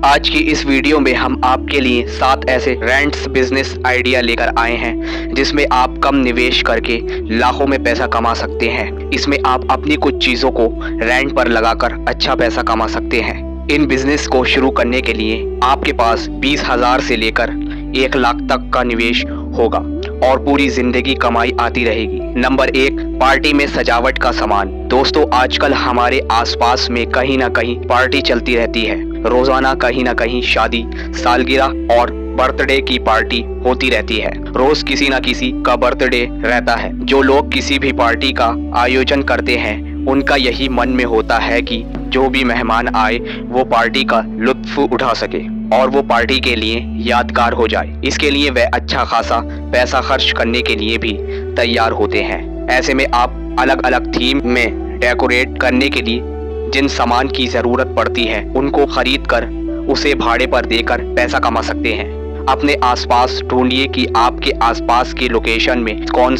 आज की इस वीडियो में हम आपके लिए 7 ऐसे रेंट्स बिजनेस आइडिया लेकर आए हैं जिसमें आप कम निवेश करके लाखों में पैसा कमा सकते हैं। इसमें आप अपनी कुछ चीज़ों को रेंट पर लगाकर अच्छा पैसा कमा सकते हैं। इन बिजनेस को शुरू करने के लिए आपके पास 20,000 से लेकर 1 लाख तक का निवेश होगा और पूरी जिंदगी कमाई आती रहेगी। नंबर 1, पार्टी में सजावट का सामान। दोस्तों, आजकल हमारे आसपास में कहीं ना कहीं पार्टी चलती रहती है। रोजाना कहीं ना कहीं शादी, सालगिरह और बर्थडे की पार्टी होती रहती है। रोज किसी न किसी का बर्थडे रहता है। जो लोग किसी भी पार्टी का आयोजन करते हैं उनका यही मन में होता है कि जो भी मेहमान आए वो पार्टी का लुत्फ उठा सके और वो पार्टी के लिए यादगार हो जाए। इसके लिए वह अच्छा खासा पैसा खर्च करने के लिए भी तैयार होते हैं। ऐसे में आप अलग अलग थीम में डेकोरेट करने के लिए जिन सामान की जरूरत पड़ती है उनको खरीद कर उसे भाड़े पर देकर पैसा कमा सकते हैं। अपने आसपास ढूंढिए कि आपके आसपास के लोकेशन में कौन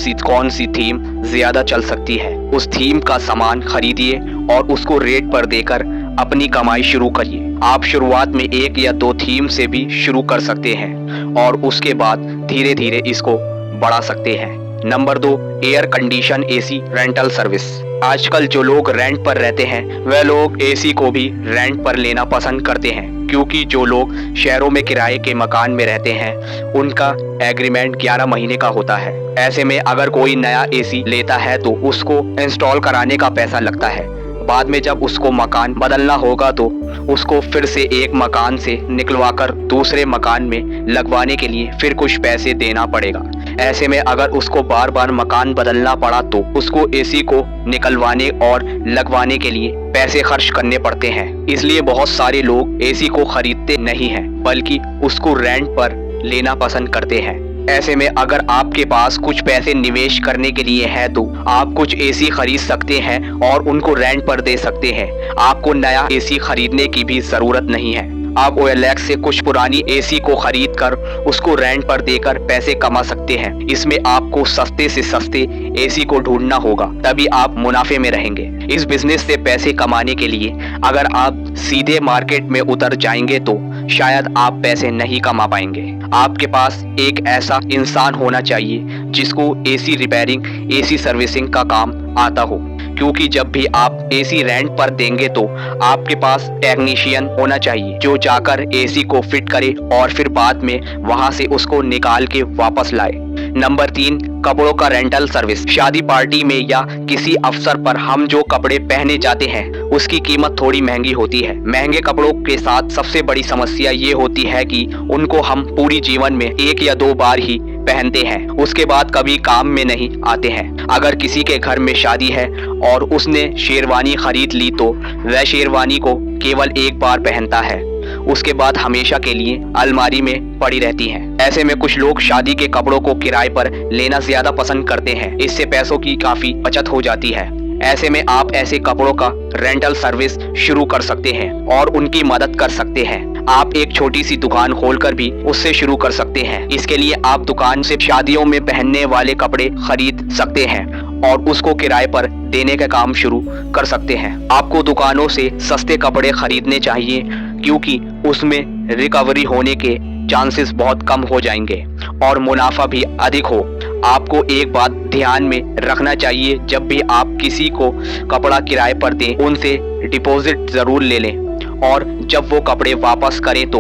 सी थीम ज्यादा चल सकती है। उस थीम का सामान खरीदिए और उसको रेट पर देकर अपनी कमाई शुरू करिए। आप शुरुआत में 1 या 2 थीम से भी शुरू कर सकते हैं और उसके बाद धीरे धीरे इसको बढ़ा सकते हैं। Number 2, air condition AC rental service. आजकल जो लोग रेंट पर रहते हैं वह लोग एसी को भी रेंट पर लेना पसंद करते हैं, क्योंकि जो लोग शहरों में किराए के मकान में रहते हैं उनका एग्रीमेंट 11 महीने का होता है। ऐसे में अगर कोई नया एसी लेता है तो उसको इंस्टॉल कराने का पैसा लगता है। बाद में जब उसको मकान बदलना होगा तो उसको फिर से एक मकान से निकलवाकर दूसरे मकान में लगवाने के लिए फिर कुछ पैसे देना पड़ेगा। ऐसे में अगर उसको बार बार मकान बदलना पड़ा तो उसको एसी को निकलवाने और लगवाने के लिए पैसे खर्च करने पड़ते हैं। इसलिए बहुत सारे लोग एसी को खरीदते नहीं हैं बल्कि उसको रेंट पर लेना पसंद करते हैं। ऐसे में अगर आपके पास कुछ पैसे निवेश करने के लिए है तो आप कुछ एसी खरीद सकते हैं और उनको रेंट पर दे सकते हैं। आपको नया एसी खरीदने की भी जरूरत नहीं है। आप OLX से कुछ पुरानी एसी को खरीद कर उसको रेंट पर देकर पैसे कमा सकते हैं। इसमें आपको सस्ते से सस्ते एसी को ढूंढना होगा, तभी आप मुनाफे में रहेंगे। इस बिजनेस से पैसे कमाने के लिए अगर आप सीधे मार्केट में उतर जाएंगे तो शायद आप पैसे नहीं कमा पाएंगे। आपके पास एक ऐसा इंसान होना चाहिए जिसको एसी रिपेयरिंग, एसी सर्विसिंग का काम आता हो, क्योंकि जब भी आप एसी रेंट पर देंगे तो आपके पास टेक्नीशियन होना चाहिए जो जाकर एसी को फिट करे और फिर बाद में वहां से उसको निकाल के वापस लाए। नंबर 3, कपड़ों का रेंटल सर्विस। शादी पार्टी में या किसी अवसर पर हम जो कपड़े पहने जाते हैं उसकी कीमत थोड़ी महंगी होती है। महंगे कपड़ों के साथ सबसे बड़ी समस्या ये होती है कि उनको हम पूरी जीवन में 1 या 2 बार ही पहनते हैं, उसके बाद कभी काम में नहीं आते हैं। अगर किसी के घर में शादी है और उसने शेरवानी खरीद ली तो वह शेरवानी को केवल 1 बार पहनता है, उसके बाद हमेशा के लिए अलमारी में पड़ी रहती हैं। ऐसे में कुछ लोग शादी के कपड़ों को किराए पर लेना ज्यादा पसंद करते हैं। इससे पैसों की काफी बचत हो जाती है। ऐसे में आप ऐसे कपड़ों का रेंटल सर्विस शुरू कर सकते हैं और उनकी मदद कर सकते हैं। आप एक छोटी सी दुकान खोलकर भी उससे शुरू कर सकते हैं। इसके लिए आप दुकान से शादियों में पहनने वाले कपड़े खरीद सकते हैं और उसको किराए पर देने का काम शुरू कर सकते हैं। आपको दुकानों से सस्ते कपड़े खरीदने चाहिए क्योंकि उसमें रिकवरी होने के चांसेस बहुत कम हो जाएंगे और मुनाफा भी अधिक हो। आपको एक बात ध्यान में रखना चाहिए, जब भी आप किसी को कपड़ा किराए पर दें उनसे डिपॉजिट जरूर ले लें और जब वो कपड़े वापस करें तो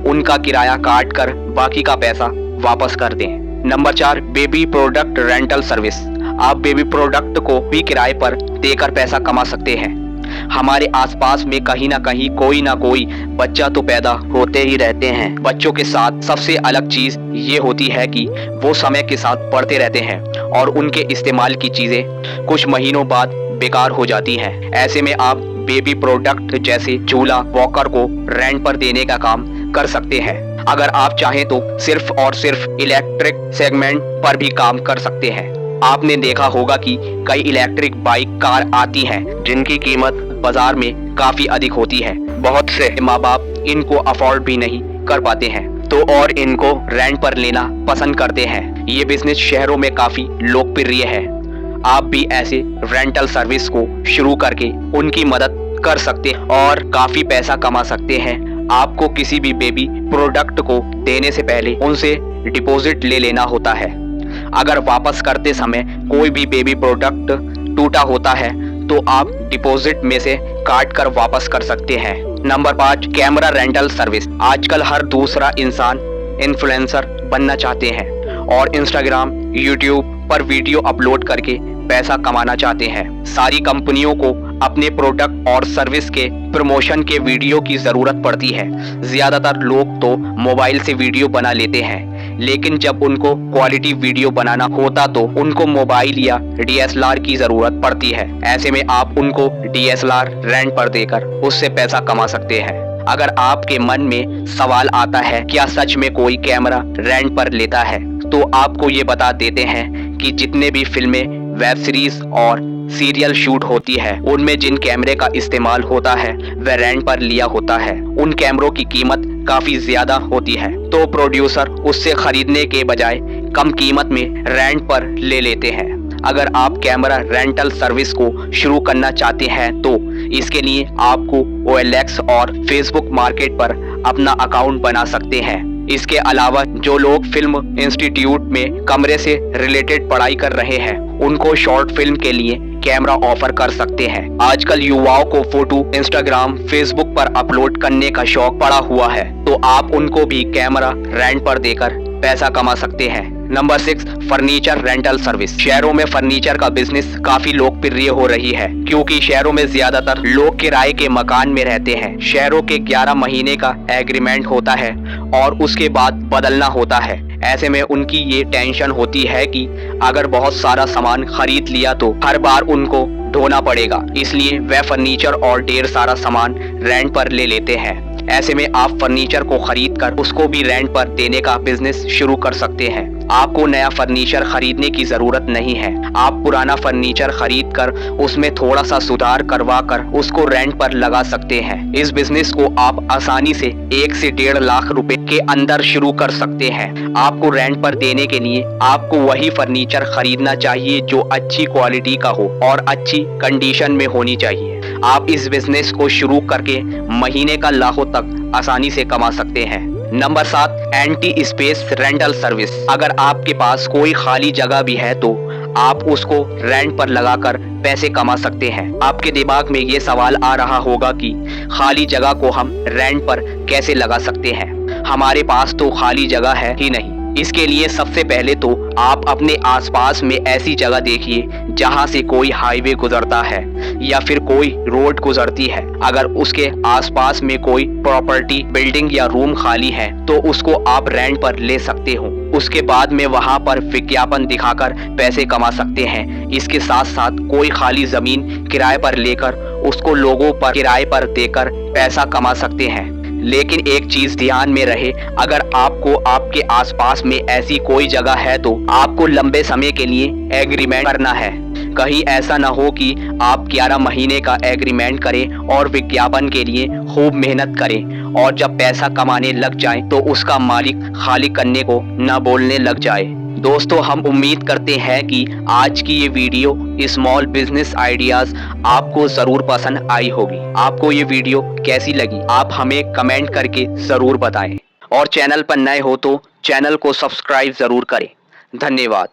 उनका किराया काट कर बाकी का पैसा वापस कर दें। Number 4, baby product rental service. आप बेबी प्रोडक्ट को भी किराए पर देकर पैसा कमा सकते हैं। हमारे आसपास में कहीं ना कोई बच्चा तो पैदा होते ही रहते हैं। बच्चों के साथ सबसे अलग चीज ये होती है कि वो समय के साथ बढ़ते रहते हैं और उनके इस्तेमाल की चीजें कुछ महीनों बाद बेकार हो जाती हैं। ऐसे में आप बेबी प्रोडक्ट जैसे झूला, वॉकर को रेंट पर देने का काम कर सकते हैं। अगर आप चाहें तो सिर्फ और सिर्फ इलेक्ट्रिक सेगमेंट पर भी काम कर सकते हैं। आपने देखा होगा कि कई इलेक्ट्रिक बाइक, कार आती हैं जिनकी कीमत बाजार में काफी अधिक होती है। बहुत से माँ बाप इनको अफोर्ड भी नहीं कर पाते हैं तो और इनको रेंट पर लेना पसंद करते हैं। ये बिजनेस शहरों में काफी लोकप्रिय है। आप भी ऐसे रेंटल सर्विस को शुरू करके उनकी मदद कर सकते हैं और काफी पैसा कमा सकते हैं। आपको किसी भी बेबी प्रोडक्ट को देने से पहले उनसे डिपॉजिट ले लेना होता है। अगर वापस करते समय कोई भी बेबी प्रोडक्ट टूटा होता है तो आप डिपॉजिट में से काट कर वापस कर सकते हैं। Number 5, camera rental service. आजकल हर दूसरा इंसान इन्फ्लुएंसर बनना चाहते हैं और इंस्टाग्राम, यूट्यूब पर वीडियो अपलोड करके पैसा कमाना चाहते हैं। सारी कंपनियों को अपने प्रोडक्ट और सर्विस के प्रमोशन के वीडियो की जरूरत पड़ती है। ज्यादातर लोग तो मोबाइल से वीडियो बना लेते हैं, लेकिन जब उनको क्वालिटी वीडियो बनाना होता तो उनको मोबाइल या DSLR की जरूरत पड़ती है। ऐसे में आप उनको DSLR रेंट पर देकर उससे पैसा कमा सकते हैं। अगर आपके मन में सवाल आता है क्या सच में कोई कैमरा रेंट पर लेता है, तो आपको ये बता देते हैं कि जितने भी फिल्में, वेब सीरीज और सीरियल शूट होती है उनमें जिन कैमरे का इस्तेमाल होता है वह रेंट पर लिया होता है। उन कैमरों की कीमत काफी ज्यादा होती है, तो प्रोड्यूसर उससे खरीदने के बजाय कम कीमत में रेंट पर ले लेते हैं। अगर आप कैमरा रेंटल सर्विस को शुरू करना चाहते हैं तो इसके लिए आपको OLX और फेसबुक मार्केट पर अपना अकाउंट बना सकते हैं। इसके अलावा जो लोग फिल्म इंस्टीट्यूट में कमरे से रिलेटेड पढ़ाई कर रहे हैं उनको शॉर्ट फिल्म के लिए कैमरा ऑफर कर सकते हैं। आजकल युवाओं को फोटो इंस्टाग्राम, फेसबुक पर अपलोड करने का शौक पड़ा हुआ है, तो आप उनको भी कैमरा रेंट पर देकर पैसा कमा सकते हैं। Number 6, furniture rental service. शहरों में फर्नीचर का बिजनेस काफी लोकप्रिय हो रही है, क्योंकि शहरों में ज्यादातर लोग किराए के मकान में रहते हैं। शहरों के 11 महीने का एग्रीमेंट होता है और उसके बाद बदलना होता है। ऐसे में उनकी ये टेंशन होती है कि अगर बहुत सारा सामान खरीद लिया तो हर बार उनको ढोना पड़ेगा, इसलिए वह फर्नीचर और ढेर सारा सामान रेंट पर ले लेते हैं। ऐसे में आप फर्नीचर को खरीद कर उसको भी रेंट पर देने का बिजनेस शुरू कर सकते हैं। आपको नया फर्नीचर खरीदने की जरूरत नहीं है, आप पुराना फर्नीचर खरीद कर उसमें थोड़ा सा सुधार करवा कर उसको रेंट पर लगा सकते हैं। इस बिजनेस को आप आसानी से 1 से 1.5 लाख रुपए के अंदर शुरू कर सकते हैं। आपको रेंट पर देने के लिए आपको वही फर्नीचर खरीदना चाहिए जो अच्छी क्वालिटी का हो और अच्छी कंडीशन में होनी चाहिए। आप इस बिजनेस को शुरू करके महीने का लाखों तक आसानी से कमा सकते हैं। Number 7, anti space rental service. अगर आपके पास कोई खाली जगह भी है तो आप उसको रेंट पर लगाकर पैसे कमा सकते हैं। आपके दिमाग में ये सवाल आ रहा होगा कि खाली जगह को हम रेंट पर कैसे लगा सकते हैं, हमारे पास तो खाली जगह है ही नहीं। इसके लिए सबसे पहले तो आप अपने आसपास में ऐसी जगह देखिए जहां से कोई हाईवे गुजरता है या फिर कोई रोड गुजरती है। अगर उसके आसपास में कोई प्रॉपर्टी, बिल्डिंग या रूम खाली है तो उसको आप रेंट पर ले सकते हो। उसके बाद में वहां पर विज्ञापन दिखाकर पैसे कमा सकते हैं। इसके साथ साथ कोई खाली जमीन किराए पर लेकर उसको लोगों पर किराए पर देकर पैसा कमा सकते हैं। लेकिन एक चीज ध्यान में रहे, अगर आपको आपके आसपास में ऐसी कोई जगह है तो आपको लंबे समय के लिए एग्रीमेंट करना है। कहीं ऐसा ना हो कि आप 11 महीने का एग्रीमेंट करें और विज्ञापन के लिए खूब मेहनत करें और जब पैसा कमाने लग जाएं तो उसका मालिक खाली करने को न बोलने लग जाए। दोस्तों, हम उम्मीद करते हैं कि आज की ये वीडियो स्मॉल बिजनेस आइडियाज आपको जरूर पसंद आई होगी। आपको ये वीडियो कैसी लगी आप हमें कमेंट करके जरूर बताएं और चैनल पर नए हो तो चैनल को सब्सक्राइब जरूर करें। धन्यवाद।